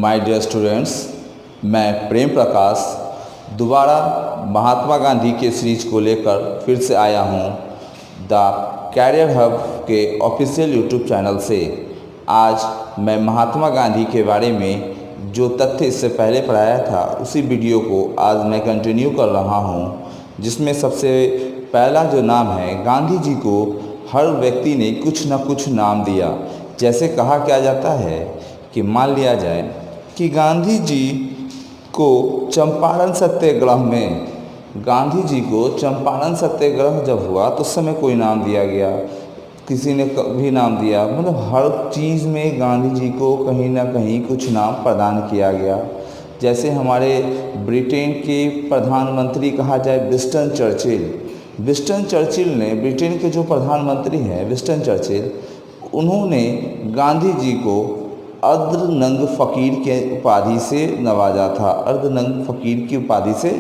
My dear students, मैं प्रेम प्रकाश दोबारा महात्मा गांधी के सीरीज को लेकर फिर से आया हूँ द कैरियर हब के ऑफिशियल यूट्यूब चैनल से। आज मैं महात्मा गांधी के बारे में जो तथ्य इससे पहले पढ़ाया था उसी वीडियो को आज मैं कंटिन्यू कर रहा हूँ, जिसमें सबसे पहला जो नाम है, गांधी जी को हर व्यक्ति ने कुछ न कुछ नाम दिया। जैसे कहा क्या जाता है कि मान लिया जाए कि गांधी जी को चंपारण सत्याग्रह में, गांधी जी को चंपारण सत्याग्रह जब हुआ तो उस समय कोई नाम दिया गया, किसी ने भी नाम दिया, मतलब हर चीज़ में गांधी जी को कहीं ना कहीं कुछ नाम प्रदान किया गया। जैसे हमारे ब्रिटेन के प्रधानमंत्री कहा जाए विंस्टन चर्चिल, विंस्टन चर्चिल ने, ब्रिटेन के जो प्रधानमंत्री हैं विंस्टन चर्चिल, उन्होंने गांधी जी को अर्धनंग फ़कीर के उपाधि से नवाजा था। अर्धनंग फ़कीर की उपाधि से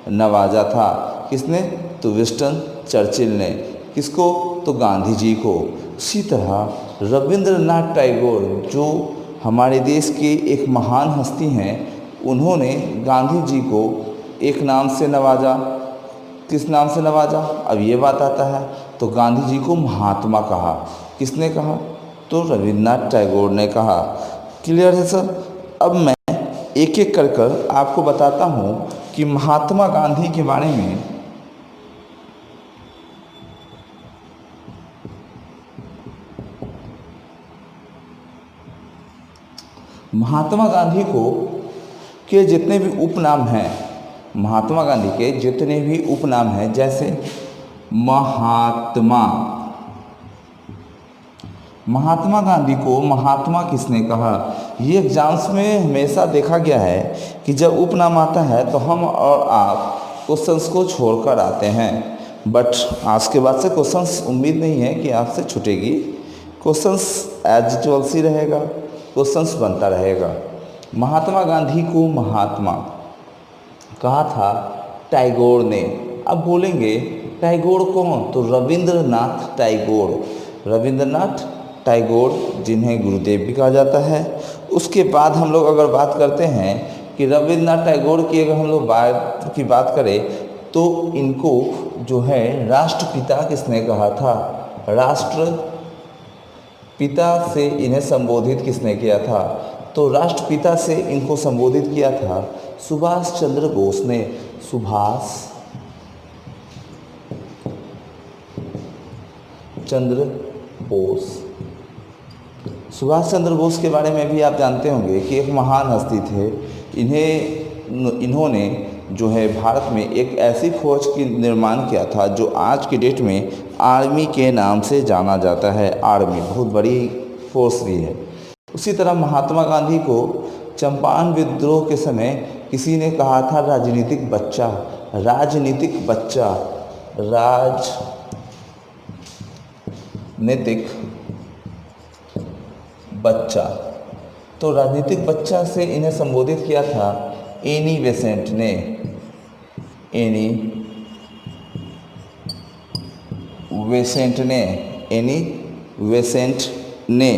नवाजा था। किसने? तो विंस्टन चर्चिल ने। किसको? तो गांधी जी को। इसी तरह रविंद्रनाथ टैगोर, जो हमारे देश के एक महान हस्ती हैं, उन्होंने गांधी जी को एक नाम से नवाजा। किस नाम से नवाजा? अब ये बात आता है तो गांधी जी को महात्मा कहा। किसने कहा? तो रविंद्रनाथ टैगोर ने कहा। क्लियर है सर? अब मैं एक एक कर आपको बताता हूँ कि महात्मा गांधी के बारे में। महात्मा गांधी को के जितने भी उपनाम हैं, महात्मा गांधी के जितने भी उपनाम हैं, जैसे महात्मा, महात्मा गांधी को महात्मा किसने कहा? ये एग्जाम्स में हमेशा देखा गया है कि जब उपनाम आता है तो हम और आप क्वेश्चंस को छोड़कर आते हैं, बट आज के बाद से क्वेश्चंस उम्मीद नहीं है कि आपसे छूटेगी। क्वेश्चंस एज यूजुअल सी रहेगा, क्वेश्चंस बनता रहेगा। महात्मा गांधी को महात्मा कहा था टैगोर ने। अब बोलेंगे टैगोर कौन? तो रविंद्रनाथ टैगोर, रविंद्रनाथ टैगोर, जिन्हें गुरुदेव भी कहा जाता है। उसके बाद हम लोग अगर बात करते हैं कि रविंद्रनाथ टैगोर की अगर हम लोग बात करें तो इनको जो है राष्ट्रपिता किसने कहा था? राष्ट्रपिता से इन्हें संबोधित किसने किया था? तो राष्ट्रपिता से इनको संबोधित किया था सुभाष चंद्र बोस ने। सुभाष चंद्र बोस, सुभाष चंद्र बोस के बारे में भी आप जानते होंगे कि एक महान हस्ती थे। इन्होंने जो है भारत में एक ऐसी फौज की निर्माण किया था जो आज की डेट में आर्मी के नाम से जाना जाता है। आर्मी बहुत बड़ी फोर्स भी है। उसी तरह महात्मा गांधी को चंपारण विद्रोह के समय किसी ने कहा था राजनीतिक बच्चा, राजनीतिक बच्चा, राजनीतिक बच्चा। तो राजनीतिक बच्चा से इन्हें संबोधित किया था एनी बेसेंट ने। एनी बेसेंट ने, एनी बेसेंट ने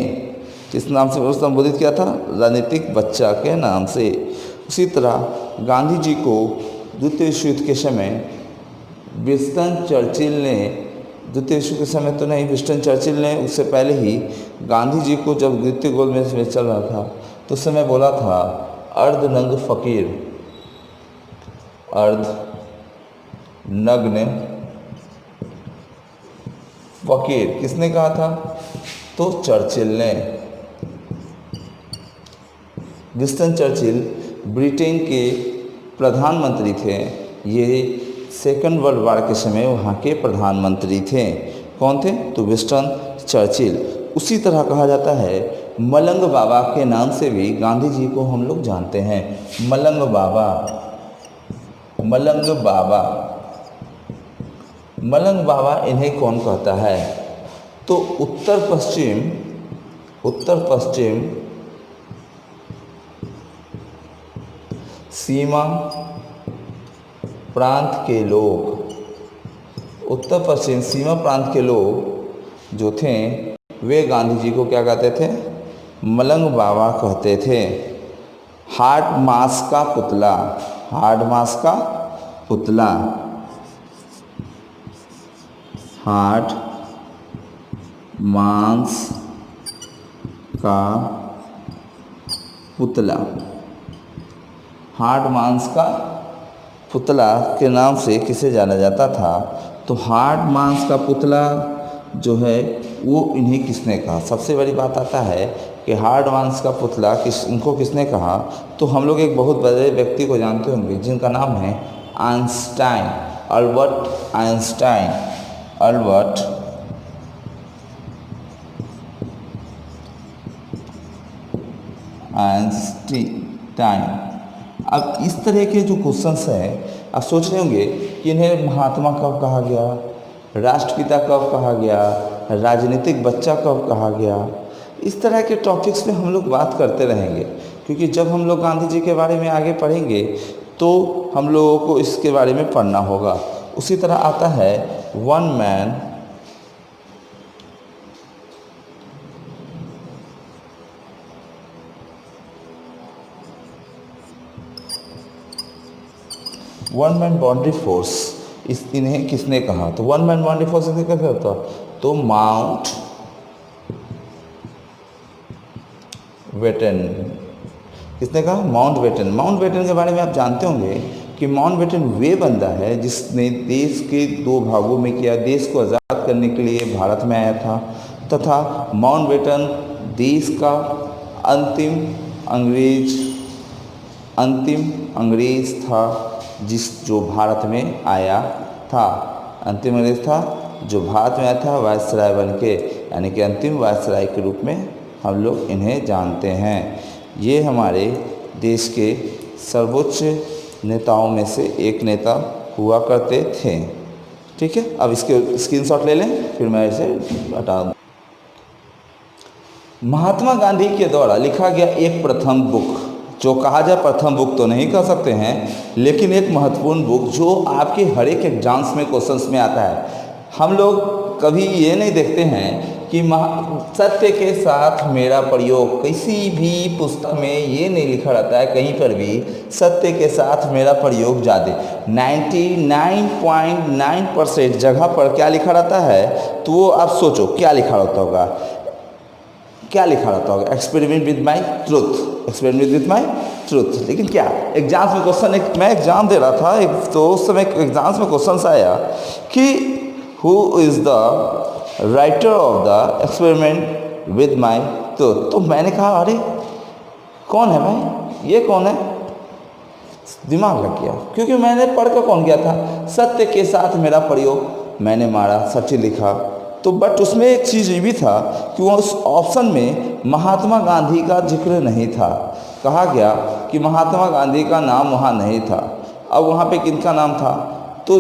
किस नाम से संबोधित किया था? राजनीतिक बच्चा के नाम से। उसी तरह गांधी जी को द्वितीय विश्व युद्ध के समय विंस्टन चर्चिल ने, द्वितीय विश्व के समय तो नहीं, विंस्टन चर्चिल ने उससे पहले ही गांधी जी को जब द्वितीय गोल्ड मेज चल रहा था तो उस समय बोला था अर्धनग्न फकीर, अर्धनग्न फकीर। किसने कहा था? तो चर्चिल ने। विंस्टन चर्चिल ब्रिटेन के प्रधानमंत्री थे। ये सेकंड वर्ल्ड वार के समय वहाँ के प्रधानमंत्री थे। कौन थे? तो विंस्टन चर्चिल। उसी तरह कहा जाता है मलंग बाबा के नाम से भी गांधी जी को हम लोग जानते हैं। मलंग बाबा, मलंग बाबा, मलंग बाबा इन्हें कौन कहता है? तो उत्तर पश्चिम सीमा प्रांत के लोग, उत्तर पश्चिम सीमा प्रांत के लोग जो थे वे गांधी जी को क्या कहते थे? मलंग बाबा कहते थे। हार्ड मास का पुतला, हार्ड मास का पुतला, हार्ड मांस का पुतला, हार्ड मांस का पुतला के नाम से किसे जाना जाता था? तो हार्ड मांस का पुतला जो है वो इन्हें किसने कहा? सबसे बड़ी बात आता है कि हार्ड मांस का पुतला इनको किसने कहा? तो हम लोग एक बहुत बड़े व्यक्ति को जानते होंगे जिनका नाम है Einstein, Albert Einstein, Albert Einstein. अब इस तरह के जो क्वेश्चंस हैं आप सोच रहे होंगे कि इन्हें महात्मा कब कहा गया, राष्ट्रपिता कब कहा गया, राजनीतिक बच्चा कब कहा गया। इस तरह के टॉपिक्स पे हम लोग बात करते रहेंगे, क्योंकि जब हम लोग गांधी जी के बारे में आगे पढ़ेंगे तो हम लोगों को इसके बारे में पढ़ना होगा। उसी तरह आता है वन मैन बाउंड्री फोर्स, इन्हें किसने कहा? तो वन मैन बाउंड्री फोर्स इन्हें कैसे होता? तो माउंट बेटन, किसने कहा? Mount batten. माउंट बेटन के बारे में आप जानते होंगे कि माउंट बेटन वे बंदा है जिसने देश के 2 भागों में किया, देश को आज़ाद करने के लिए भारत में आया था, तथा माउंट बेटन देश का अंतिम अंग्रेज था जो भारत में आया था। अंतिम अंग्रेज था जो भारत में आया था वायसराय बन के, यानी कि अंतिम वायसराय के रूप में हम लोग इन्हें जानते हैं। ये हमारे देश के सर्वोच्च नेताओं में से एक नेता हुआ करते थे। ठीक है, अब इसके स्क्रीनशॉट ले लें, फिर मैं इसे हटा दूँ। महात्मा गांधी के द्वारा लिखा गया एक प्रथम बुक, जो कहा जाए प्रथम बुक तो नहीं कह सकते हैं, लेकिन एक महत्वपूर्ण बुक जो आपके हर एक एग्जाम्स में क्वेश्चंस में आता है। हम लोग कभी ये नहीं देखते हैं कि सत्य के साथ मेरा प्रयोग, किसी भी पुस्तक में ये नहीं लिखा रहता है कहीं पर भी सत्य के साथ मेरा प्रयोग ज़्यादा। 99.9% जगह पर क्या लिखा रहता है? तो वो आप सोचो क्या लिखा रहता होगा, क्या लिखा रहता होगा? Experiment with my truth, experiment with my truth. लेकिन क्या एग्जाम्स में क्वेश्चन, मैं एग्जाम दे रहा था तो उस समय एग्जाम्स में क्वेश्चन आया कि who is the writer of the experiment with my truth. तो मैंने कहा अरे कौन है भाई, ये कौन है? दिमाग लग गया, क्योंकि मैंने पढ़ कर कौन किया था? सत्य के साथ मेरा प्रयोग, मैंने मारा, सच लिखा। तो बट उसमें एक चीज़ ये भी था कि वो उस ऑप्शन में महात्मा गांधी का जिक्र नहीं था। कहा गया कि महात्मा गांधी का नाम वहाँ नहीं था। अब वहाँ पे किनका नाम था? तो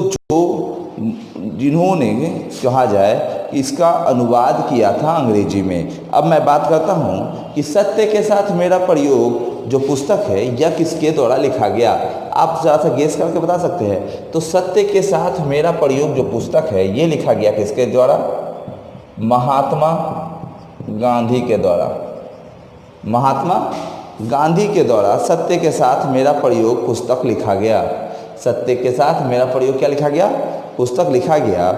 जिन्होंने कहा जाए कि इसका अनुवाद किया था अंग्रेजी में। अब मैं बात करता हूँ कि सत्य के साथ मेरा प्रयोग जो पुस्तक है यह किसके द्वारा लिखा गया? आप ज़रा सा गेस करके बता सकते हैं। तो सत्य के साथ मेरा प्रयोग जो पुस्तक है ये लिखा गया किसके द्वारा? महात्मा गांधी के द्वारा। महात्मा गांधी के द्वारा सत्य के साथ मेरा प्रयोग पुस्तक लिखा गया। सत्य के साथ मेरा प्रयोग क्या लिखा गया? पुस्तक लिखा गया।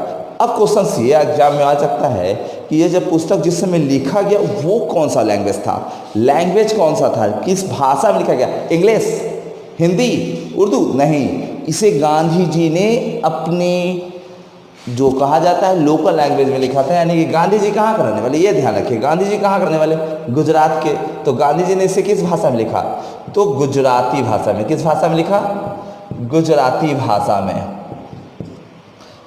अब क्वेश्चन ये एग्जाम में आ सकता है कि ये जब पुस्तक जिस समय लिखा गया वो कौन सा लैंग्वेज था? लैंग्वेज कौन सा था? किस भाषा में लिखा गया? इंग्लिश, हिंदी, उर्दू? नहीं, इसे गांधी जी ने अपनी जो कहा जाता है लोकल लैंग्वेज में लिखा था। यानी कि गांधी जी कहाँ का रहने वाले, ये ध्यान रखिए, गांधी जी कहाँ करने वाले? गुजरात के। तो गांधी जी ने इसे किस भाषा में लिखा? तो गुजराती भाषा में। किस भाषा में लिखा? गुजराती भाषा में।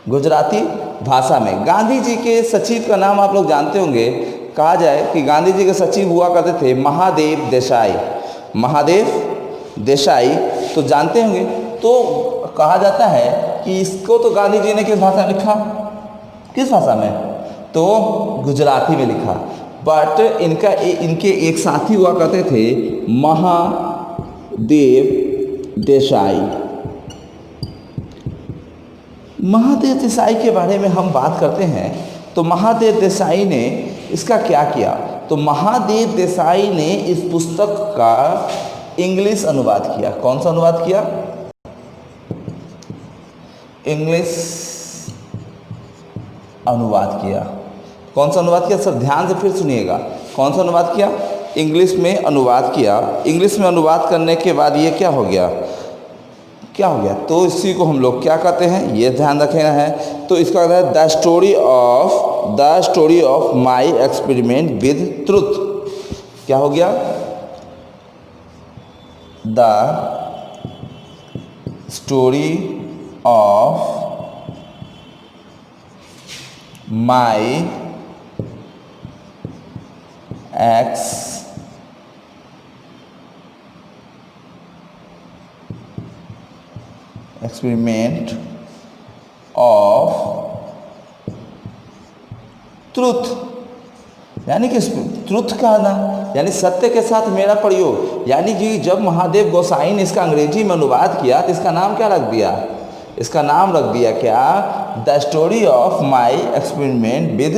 गुजराती भाषा में। गांधी जी के सचिव का नाम आप लोग जानते होंगे। कहा जाए कि गांधी जी के सचिव हुआ करते थे महादेव देसाई। महादेव देसाई तो जानते होंगे। तो कहा जाता है कि इसको तो गांधी जी ने किस भाषा में लिखा? किस भाषा में? तो गुजराती में लिखा। बट इनके एक साथी हुआ करते थे महादेव देसाई। महादेव देसाई के बारे में हम बात करते हैं तो महादेव देसाई ने इसका क्या किया? तो महादेव देसाई ने इस पुस्तक का इंग्लिश अनुवाद किया। कौन सा अनुवाद किया? इंग्लिश अनुवाद किया। कौन सा अनुवाद किया? सब ध्यान से फिर सुनिएगा। कौन सा अनुवाद किया? इंग्लिश में अनुवाद किया। इंग्लिश में अनुवाद करने के बाद ये क्या हो गया? क्या हो गया? तो इसी को हम लोग क्या कहते हैं, ये ध्यान रखना है। तो इसका कहता है the story of my experiment with truth. क्या हो गया? The story of my experiment of truth, यानी कि ट्रुथ का ना, यानी सत्य के साथ मेरा प्रयोग। यानी कि जब महादेव गोसाई ने इसका अंग्रेजी में अनुवाद किया तो इसका नाम क्या रख दिया? इसका नाम रख दिया क्या? The story of my experiment with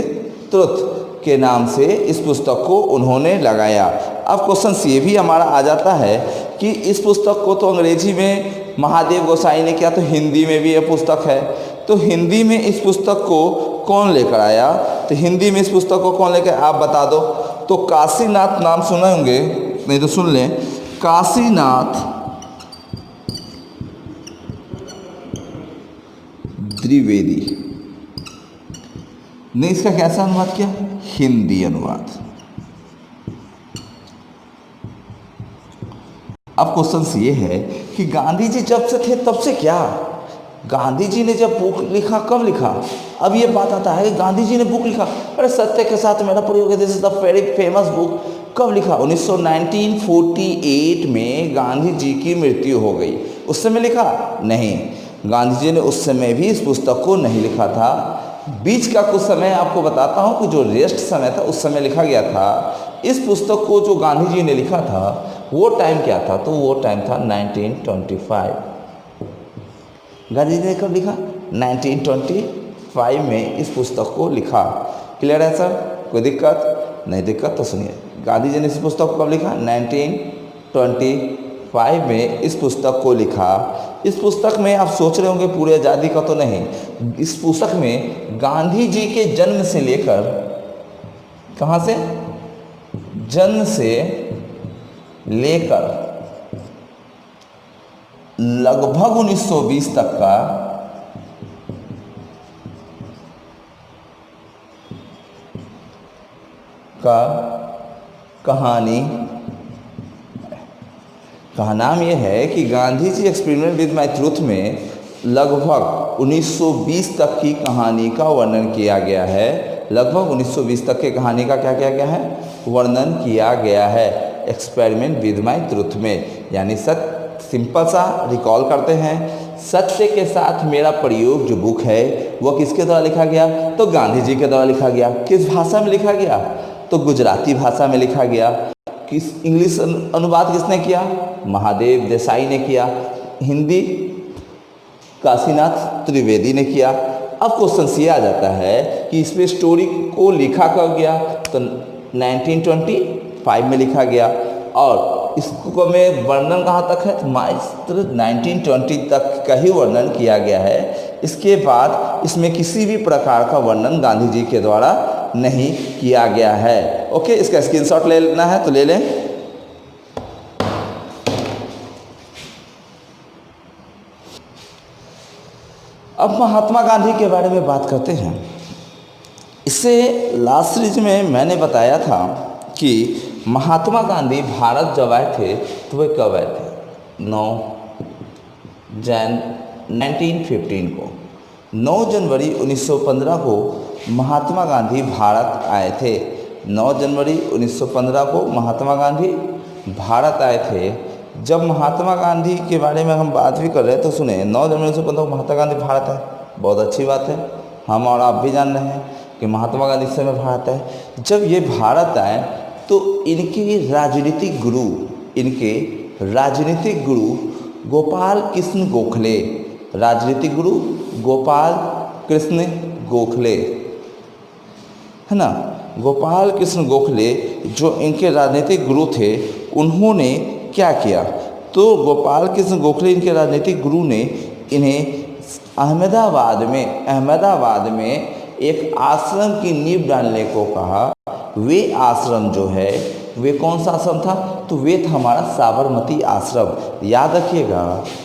truth के नाम से इस पुस्तक को उन्होंने लगाया। अब क्वेश्चन ये भी हमारा आ जाता है कि इस पुस्तक को तो अंग्रेजी में महादेव गोसाई ने किया, तो हिंदी में भी यह पुस्तक है। तो हिंदी में इस पुस्तक को कौन लेकर आया? तो हिंदी में इस पुस्तक को कौन लेकर, आप बता दो। तो काशीनाथ नाम सुने होंगे, नहीं तो सुन लें। काशीनाथ द्विवेदी ने इसका कैसा अनुवाद किया? हिंदी अनुवाद। अब क्वेश्चन ये है कि गांधी जी जब से थे तब से क्या? गांधी जी ने जब बुक लिखा, कब लिखा? अब ये बात आता है कि गांधी जी ने बुक लिखा, अरे सत्य के साथ मेरा प्रयोग है, this is the very famous book. कब लिखा? 1948 में गांधी जी की मृत्यु हो गई। उस समय लिखा? नहीं, गांधी जी ने उस समय भी इस पुस्तक को नहीं लिखा था। बीच का कुछ समय आपको बताता हूँ कि जो रेस्ट समय था उस समय लिखा गया था। इस पुस्तक को जो गांधी जी ने लिखा था वो टाइम क्या था? तो वो टाइम था 1925। गांधी जी ने कब लिखा? 1925 में इस पुस्तक को लिखा। क्लियर है सर? कोई दिक्कत? नहीं दिक्कत तो सुनिए। गांधी जी ने इस पुस्तक को कब लिखा? 1925 में इस पुस्तक को लिखा। इस पुस्तक में आप सोच रहे होंगे पूरे आज़ादी का तो नहीं, इस पुस्तक में गांधी जी के जन्म से लेकर, कहाँ से? जन्म से लेकर लगभग 1920 तक का कहानी का नाम यह है कि Gandhi ji experiment with my truth में लगभग 1920 तक की कहानी का वर्णन किया गया है। लगभग 1920 तक की कहानी का क्या किया गया है? वर्णन किया गया है एक्सपेरिमेंट विद माई ट्रूथ में। यानी सिंपल सा रिकॉल करते हैं, सत्य के साथ मेरा प्रयोग जो बुक है वो किसके द्वारा लिखा गया? तो गांधी जी के द्वारा लिखा गया। किस भाषा में लिखा गया? तो गुजराती भाषा में लिखा गया। किस इंग्लिश अनुवाद किसने किया? महादेव देसाई ने किया। हिंदी काशीनाथ त्रिवेदी ने किया। अब क्वेश्चन ये आ जाता है कि इसमें स्टोरी को लिखा कब गया? तो 1925 में लिखा गया। और इसको में वर्णन कहाँ तक है? मात्र 1920 तक का ही वर्णन किया गया है। इसके बाद इसमें किसी भी प्रकार का वर्णन गांधी जी के द्वारा नहीं किया गया है। ओके, इसका स्क्रीनशॉट ले लेना है तो ले लें। अब महात्मा गांधी के बारे में बात करते हैं। इससे लास्ट सीरीज में मैंने बताया था कि महात्मा गांधी भारत जब आए थे तो वे कब आए थे? 9 जनवरी 1915 को। 9 जनवरी 1915 को महात्मा गांधी भारत आए थे। 9 जनवरी 1915 को महात्मा गांधी भारत आए थे। जब महात्मा गांधी के बारे में हम बात भी कर रहे हैं तो सुने, 9 जनवरी 1915 को महात्मा गांधी भारत आए, बहुत अच्छी बात है। हम और आप भी जान रहे हैं कि महात्मा गांधी इस समय भारत आए। जब ये भारत आए तो इनके राजनीतिक गुरु गोपाल कृष्ण गोखले, राजनीतिक गुरु गोपाल कृष्ण गोखले है ना, गोपाल कृष्ण गोखले जो इनके राजनीतिक गुरु थे, उन्होंने क्या किया? तो गोपाल कृष्ण गोखले इनके राजनीतिक गुरु ने इन्हें अहमदाबाद में एक आश्रम की नींव डालने को कहा। वे आश्रम जो है वे कौन सा आश्रम था? तो वे था हमारा साबरमती आश्रम। याद रखिएगा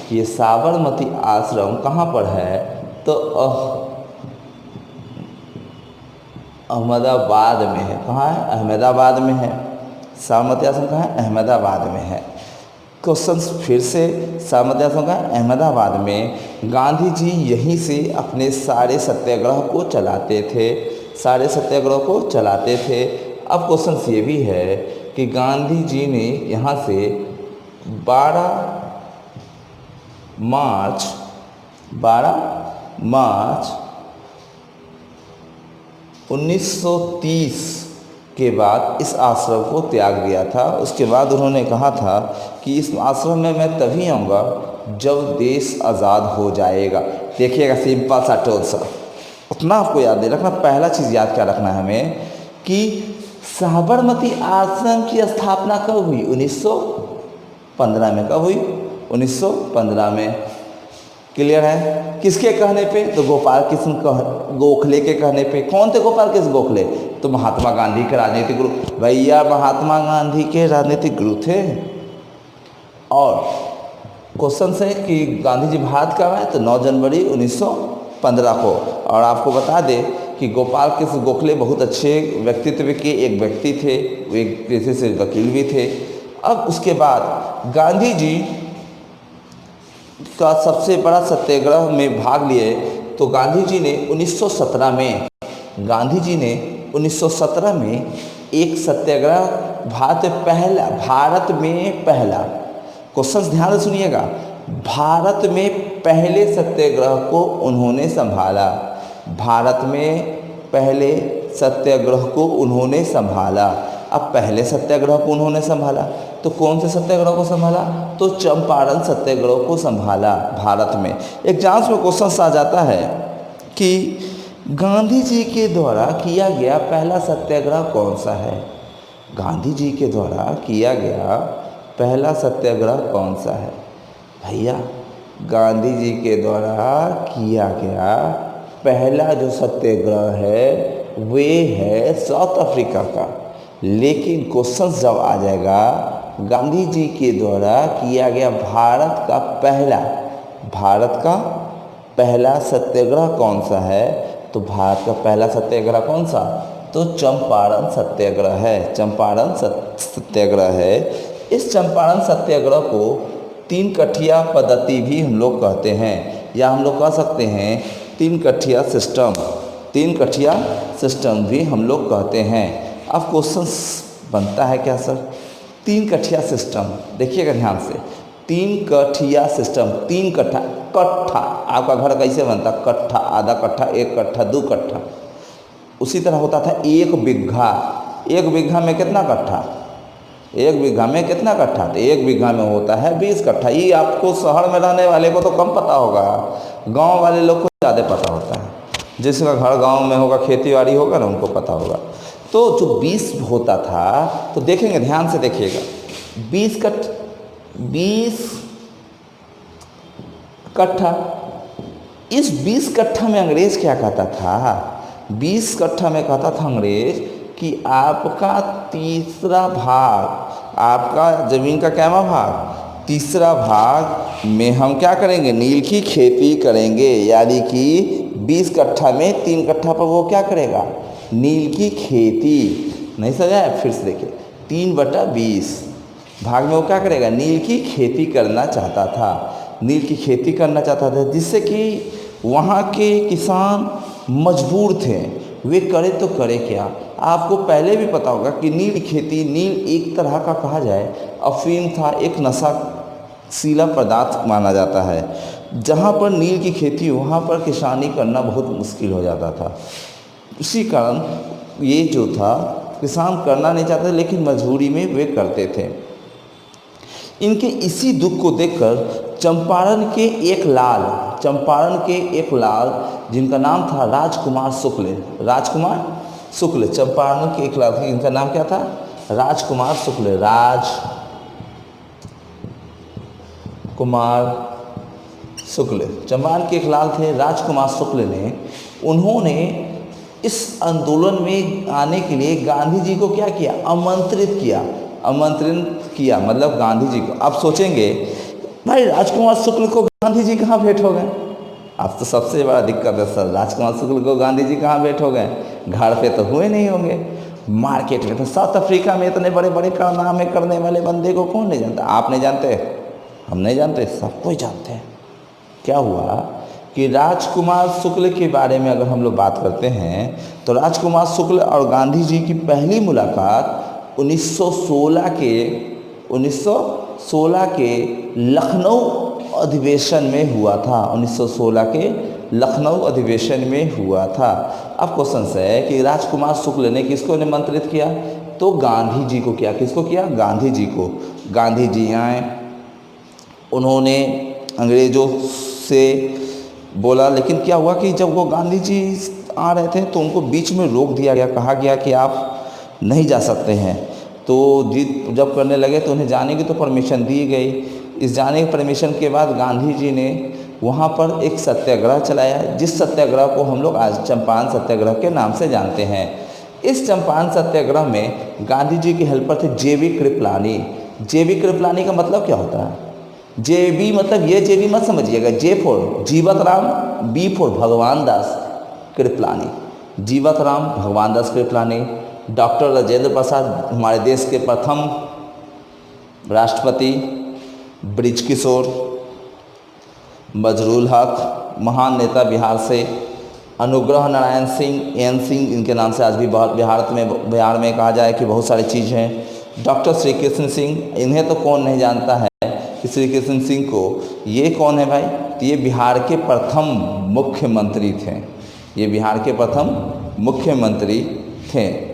कि ये साबरमती आश्रम कहाँ पर है? तो अहमदाबाद में है। कहाँ है? अहमदाबाद में है। साबरमती आश्रम कहाँ है? अहमदाबाद में है। क्वेश्चन फिर से, साबरमती आश्रम कहाँ है? अहमदाबाद में। गांधी जी यहीं से अपने सारे सत्याग्रह को चलाते थे, अब क्वेश्चन ये भी है कि गांधी जी ने यहाँ से 12 मार्च 1930 के बाद इस आश्रम को त्याग दिया था। उसके बाद उन्होंने कहा था कि इस आश्रम में मैं तभी आऊँगा जब देश आज़ाद हो जाएगा। देखिएगा, सिंपल सा टोल सा, उतना आपको याद नहीं रखना। पहला चीज़ याद क्या रखना है हमें कि साबरमती आश्रम की स्थापना कब हुई? 1915 में। कब हुई? 1915 में। क्लियर है? किसके कहने पे? तो गोपाल कृष्ण गोखले के कहने पे। कौन थे गोपाल कृष्ण गोखले? तो महात्मा गांधी के राजनीतिक गुरु। भैया महात्मा गांधी के राजनीतिक गुरु थे। और क्वेश्चन है कि गांधी जी भारत कब आए? तो 9 जनवरी 1915 को। और आपको बता दें कि गोपाल कृष्ण गोखले बहुत अच्छे व्यक्तित्व के एक व्यक्ति थे, वो एक पेशे से वकील भी थे। अब उसके बाद गांधी जी का सबसे बड़ा सत्याग्रह में भाग लिए। तो गांधी जी ने 1917 में एक सत्याग्रह भारत में पहला, क्वेश्चन ध्यान से सुनिएगा, भारत में पहले सत्याग्रह को उन्होंने संभाला। अब पहले सत्याग्रह को उन्होंने संभाला तो कौन से सत्याग्रह को संभाला? तो चंपारण सत्याग्रह को संभाला भारत में। एग्जाम्स में क्वेश्चन आ जाता है कि गांधी जी के द्वारा किया गया पहला सत्याग्रह कौन सा है? गांधी जी के द्वारा किया गया पहला सत्याग्रह कौन सा है? भैया गांधी जी के द्वारा किया गया पहला जो सत्याग्रह है वे है साउथ अफ्रीका का। लेकिन क्वेश्चन जब आ जाएगा गांधी जी के द्वारा किया गया भारत का पहला सत्याग्रह कौन सा है? तो भारत का पहला सत्याग्रह कौन सा? तो चंपारण सत्याग्रह है। इस चंपारण सत्याग्रह को 3 कठिया पद्धति भी हम लोग कहते हैं, या हम लोग कह सकते हैं 3 कठिया सिस्टम भी हम लोग कहते हैं। अब क्वेश्चन बनता है क्या सर? 3 कठिया सिस्टम, देखिएगा ध्यान से। 3 कठिया सिस्टम, 3 कट्ठा, आपका घर कैसे बनता? कट्ठा, आधा कट्ठा, 1 कट्ठा, 2 कट्ठा। उसी तरह होता था 1 बिघा। 1 बिघा में कितना कट्ठा? 1 बिघा में कितना कट्ठा? तो 1 बिघा में होता है 20 कट्ठा। ये आपको शहर में रहने वाले को तो कम पता होगा, गांव वाले लोग को ज़्यादा पता होता है। जिसका घर गांव में होगा, खेती बाड़ी होगा ना, उनको पता होगा। तो जो 20 होता था, तो देखेंगे, ध्यान से देखिएगा, 20 कट्ठा। इस 20 कट्ठा में अंग्रेज क्या कहता था? 20 कट्ठा में कहता था अंग्रेज कि आपका तीसरा भाग, आपका ज़मीन का कैमा भाग, तीसरा भाग में हम क्या करेंगे? नील की खेती करेंगे। यानी कि 20 कट्ठा में 3 कट्ठा पर वो क्या करेगा? नील की खेती। नहीं समझा? फिर से देखिए, 3/20 भाग में वो क्या करेगा? नील की खेती करना चाहता था। जिससे कि वहाँ के किसान मजबूर थे, वे करे तो करे क्या? आपको पहले भी पता होगा कि नील खेती, नील एक तरह का कहा जाए अफीम था, एक नशाशीला पदार्थ माना जाता है। जहाँ पर नील की खेती, वहाँ पर किसानी करना बहुत मुश्किल हो जाता था। इसी कारण ये जो था, किसान करना नहीं चाहते, लेकिन मजबूरी में वे करते थे। इनके इसी दुख को देखकर चंपारण के एक लाल जिनका नाम था राजकुमार शुक्ल, चंपारण के एक लाल, इनका नाम क्या था? राजकुमार शुक्ल। कुमार शुक्ल, चंपारण के एक लाल थे राजकुमार शुक्ल ने, उन्होंने इस आंदोलन में आने के लिए गांधी जी को क्या किया, आमंत्रित किया मतलब गांधी जी को। आप सोचेंगे भाई राजकुमार शुक्ल को गांधी जी कहाँ भेंट हो गए, अब तो सबसे बड़ा दिक्कत है सर, राजकुमार शुक्ल को गांधी जी कहाँ भेंट हो गए, घर पे तो हुए नहीं होंगे, मार्केट में तो, साउथ अफ्रीका में इतने बड़े बड़े कारनामे करने वाले बंदे को कौन नहीं जानता, आप नहीं जानते, हम नहीं जानते, सब कोई जानते हैं। क्या हुआ कि राजकुमार शुक्ल के बारे में अगर हम लोग बात करते हैं तो राजकुमार शुक्ल और गांधी जी की पहली मुलाकात 1916 के लखनऊ अधिवेशन में हुआ था, 1916 के लखनऊ अधिवेशन में हुआ था। अब क्वेश्चन है कि राजकुमार शुक्ल ने किसको निमंत्रित किया, तो गांधी जी को किया, किसको किया, गांधी जी को। गांधी जी आए, उन्होंने अंग्रेज़ों से बोला, लेकिन क्या हुआ कि जब वो गांधी जी आ रहे थे तो उनको बीच में रोक दिया गया, कहा गया कि आप नहीं जा सकते हैं। तो जिद जब करने लगे तो उन्हें जाने की तो परमिशन दी गई। इस जाने की परमिशन के बाद गांधी जी ने वहाँ पर एक सत्याग्रह चलाया, जिस सत्याग्रह को हम लोग आज चंपारण सत्याग्रह के नाम से जानते हैं। इस चंपारण सत्याग्रह में गांधी जी के हेल्पर थे जेबी कृपलानी। जेबी कृपलानी का मतलब क्या होता है, जेबी मतलब ये जेबी मत समझिएगा, जे फॉर जीवत राम, बी फॉर भगवान दास कृपलानी, जीवत राम भगवान दास कृपलानी। डॉक्टर राजेंद्र प्रसाद हमारे देश के प्रथम राष्ट्रपति, ब्रिज किशोर, मजरूल हक महान नेता बिहार से, अनुग्रह नारायण सिंह, एन सिंह, इनके नाम से आज भी बहुत बिहार में कहा जाए कि बहुत सारी चीज़ हैं। डॉक्टर श्री कृष्ण सिंह, इन्हें तो कौन नहीं जानता है कि श्री कृष्ण सिंह को, ये कौन है भाई, तो ये बिहार के प्रथम मुख्यमंत्री थे, ये बिहार के प्रथम मुख्यमंत्री थे।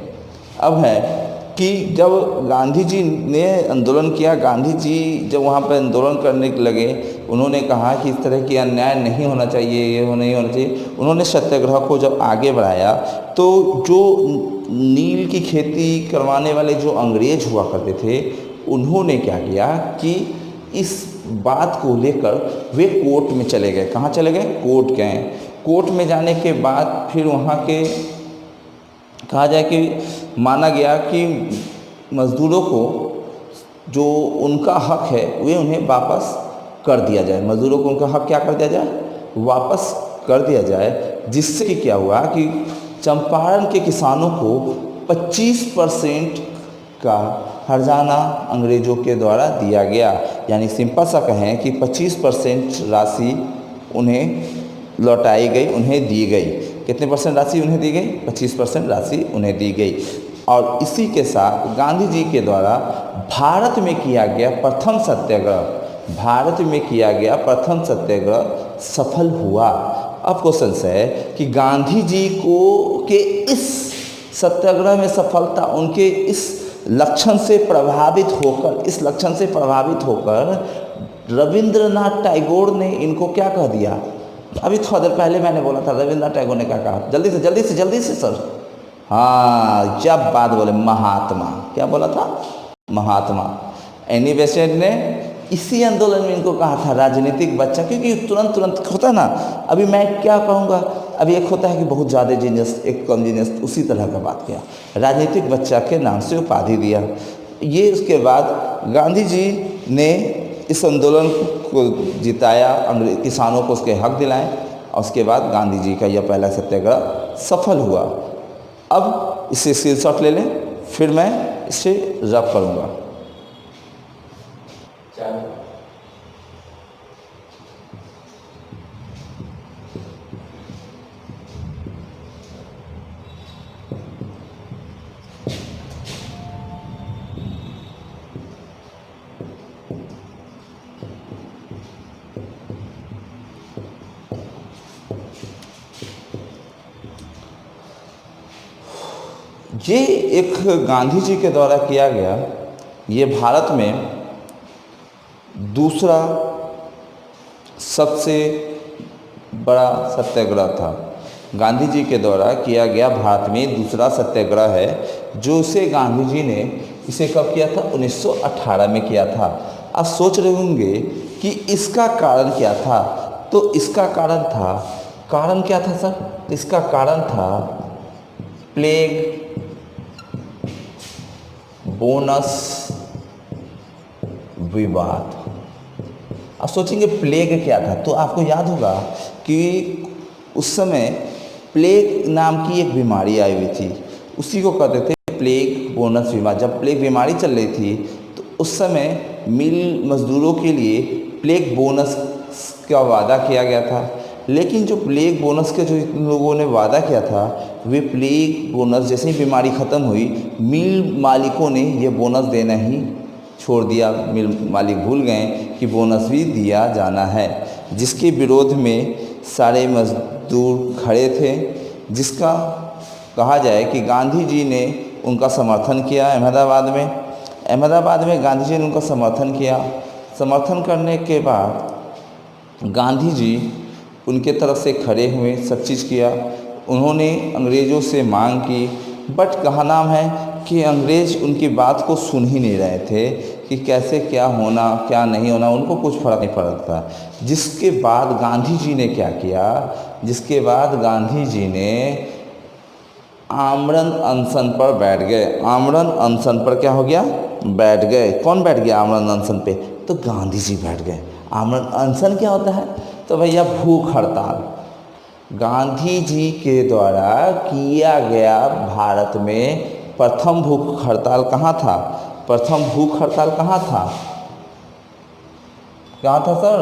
अब है कि जब गांधी जी ने आंदोलन किया, गांधी जी जब वहाँ पर आंदोलन करने लगे, उन्होंने कहा कि इस तरह की अन्याय नहीं होना चाहिए, ये नहीं होना चाहिए। उन्होंने सत्याग्रह को जब आगे बढ़ाया तो जो नील की खेती करवाने वाले जो अंग्रेज हुआ करते थे, उन्होंने क्या किया कि इस बात को लेकर वे कोर्ट में चले गए। कहाँ चले गए, कोर्ट गए। कोर्ट में जाने के बाद फिर वहाँ के कहा जाए कि माना गया कि मज़दूरों को जो उनका हक है वे उन्हें वापस कर दिया जाए, मज़दूरों को उनका हक क्या कर दिया जाए, वापस कर दिया जाए। जिससे कि क्या हुआ कि चंपारण के किसानों को 25% का हर्जाना अंग्रेज़ों के द्वारा दिया गया। यानी सिंपल सा कहें कि 25% राशि उन्हें लौटाई गई, उन्हें दी गई। कितने परसेंट राशि उन्हें दी गई, 25% राशि उन्हें दी गई। और इसी के साथ गांधी जी के द्वारा भारत में किया गया प्रथम सत्याग्रह, भारत में किया गया प्रथम सत्याग्रह सफल हुआ। अब क्वेश्चन है कि गांधी जी को के इस सत्याग्रह में सफलता, उनके इस लक्षण से प्रभावित होकर रविंद्रनाथ टैगोर ने इनको क्या कह दिया, अभी थोड़ा देर पहले मैंने बोला था रविंद्रनाथ टैगोर ने क्या कहा, जल्दी से सर, हाँ जब बात बोले महात्मा, क्या बोला था, महात्मा। एनी बेसेंट ने इसी आंदोलन में इनको कहा था राजनीतिक बच्चा, क्योंकि तुरंत होता है ना। अभी मैं क्या कहूँगा, अभी एक होता है कि बहुत ज़्यादा जीनियस, एक कम जीनियस, उसी तरह का बात किया, राजनीतिक बच्चा के नाम से उपाधि दिया। ये उसके बाद गांधी जी ने इस आंदोलन को जिताया, किसानों को उसके हक दिलाए, और उसके बाद गांधी जी का यह पहला सत्याग्रह सफल हुआ। अब इसे स्क्रीनशॉट ले लें, फिर मैं इसे रब करूँगा। ये एक गांधी जी के द्वारा किया गया, ये भारत में दूसरा सबसे बड़ा सत्याग्रह था। गांधी जी के द्वारा किया गया भारत में दूसरा सत्याग्रह है, जो इसे गांधी जी ने इसे कब किया था, 1918 में किया था। आप सोच रहे होंगे कि इसका कारण क्या था। तो इसका कारण क्या था सर? इसका कारण था प्लेग, बोनस विवाद। आप सोचेंगे प्लेग क्या था, तो आपको याद होगा कि उस समय प्लेग नाम की एक बीमारी आई हुई थी, उसी को कहते थे प्लेग बोनस विवाद। जब प्लेग बीमारी चल रही थी तो उस समय मिल मजदूरों के लिए प्लेग बोनस का वादा किया गया था। लेकिन जो प्लेग बोनस के जो इन लोगों ने वादा किया था, वे प्लेग बोनस जैसे ही बीमारी ख़त्म हुई, मिल मालिकों ने ये बोनस देना ही छोड़ दिया। मिल मालिक भूल गए कि बोनस भी दिया जाना है, जिसके विरोध में सारे मजदूर खड़े थे, जिसका कहा जाए कि गांधी जी ने उनका समर्थन किया। अहमदाबाद में गांधी जी ने उनका समर्थन किया। समर्थन करने के बाद गांधी जी उनके तरफ से खड़े हुए, सब चीज़ किया। उन्होंने अंग्रेज़ों से मांग की, बट कहा नाम है कि अंग्रेज़ उनकी बात को सुन ही नहीं रहे थे कि कैसे क्या होना क्या नहीं होना, उनको कुछ फ़र्क नहीं पड़ता। जिसके बाद गांधी जी ने क्या किया, जिसके बाद गांधी जी ने आमरण अनशन पर बैठ गए। आमरण अनशन पर क्या हो गया? बैठ गए। कौन बैठ गया आमरण अनशन पे? तो गांधी जी बैठ गए। आमरण अनशन क्या होता है? तो भैया भूख हड़ताल। गांधी जी के द्वारा किया गया भारत में प्रथम भूख हड़ताल कहाँ था? प्रथम भूख हड़ताल कहाँ था? कहाँ था सर?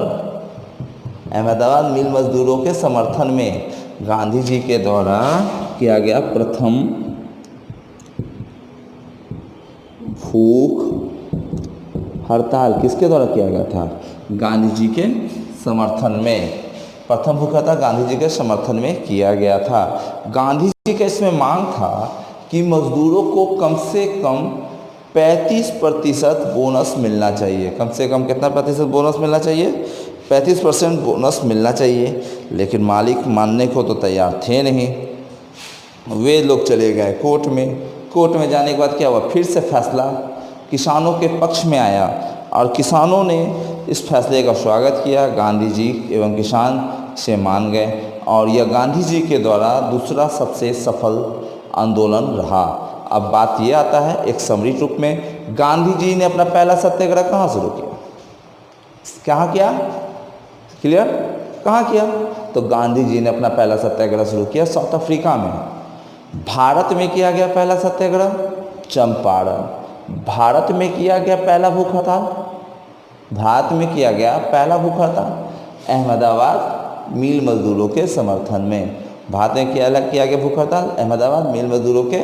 अहमदाबाद मिल मजदूरों के समर्थन में गांधी जी के द्वारा किया गया प्रथम भूख हड़ताल किसके द्वारा किया गया था? गांधी जी के समर्थन में। प्रथम भूख हड़ताल गांधी जी के समर्थन में किया गया था। गांधी जी का इसमें मांग था कि मजदूरों को कम से कम 35% बोनस मिलना चाहिए। कम से कम कितना प्रतिशत बोनस मिलना चाहिए? 35% बोनस मिलना चाहिए। लेकिन मालिक मानने को तो तैयार थे नहीं। वे लोग चले गए कोर्ट में। कोर्ट में जाने के बाद क्या हुआ? फिर से फैसला किसानों के पक्ष में आया और किसानों ने इस फैसले का स्वागत किया। गांधी जी एवं किसान से मान गए और यह गांधी जी के द्वारा दूसरा सबसे सफल आंदोलन रहा। अब बात ये आता है एक समरी रूप में, गांधी जी ने अपना पहला सत्याग्रह कहाँ शुरू किया? कहाँ किया? क्लियर? कहाँ किया? तो गांधी जी ने अपना पहला सत्याग्रह शुरू किया साउथ अफ्रीका में। भारत में किया गया पहला सत्याग्रह चंपारण। भारत में किया गया पहला भूख हड़ताल, भारत में किया गया पहला भूख हड़ताल अहमदाबाद मिल मजदूरों के समर्थन में। भारत में किया गया भूख हड़ताल अहमदाबाद मिल मजदूरों के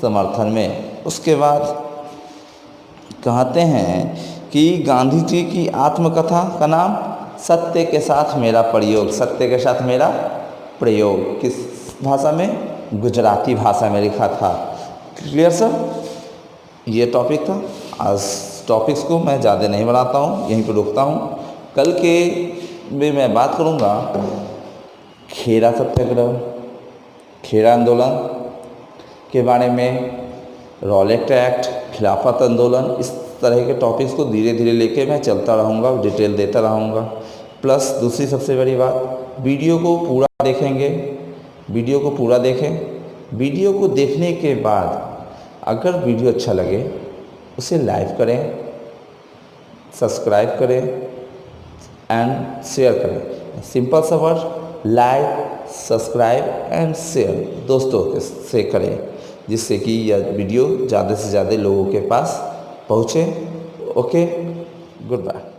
समर्थन में। उसके बाद कहते हैं कि गांधी जी की आत्मकथा का नाम सत्य के साथ मेरा प्रयोग। सत्य के साथ मेरा प्रयोग किस भाषा में? गुजराती भाषा में लिखा था। Clear sir? ये टॉपिक था। आज टॉपिक्स को मैं ज़्यादा नहीं बढ़ाता हूँ, यहीं पर रोकता हूँ। कल के में मैं बात करूँगा खेड़ा सत्याग्रह, खेड़ा आंदोलन के बारे में, रॉलेट एक्ट, खिलाफत आंदोलन, इस तरह के टॉपिक्स को धीरे धीरे लेके मैं चलता रहूँगा, डिटेल देता रहूँगा। प्लस दूसरी सबसे बड़ी बात, वीडियो को पूरा देखेंगे, वीडियो को पूरा देखें। वीडियो को देखने के बाद अगर वीडियो अच्छा लगे उसे लाइक करें, सब्सक्राइब करें एंड शेयर करें। सिंपल सा word, like, subscribe and share दोस्तों से करें, जिससे कि यह वीडियो ज़्यादा से ज़्यादा लोगों के पास पहुँचे। Okay, good bye.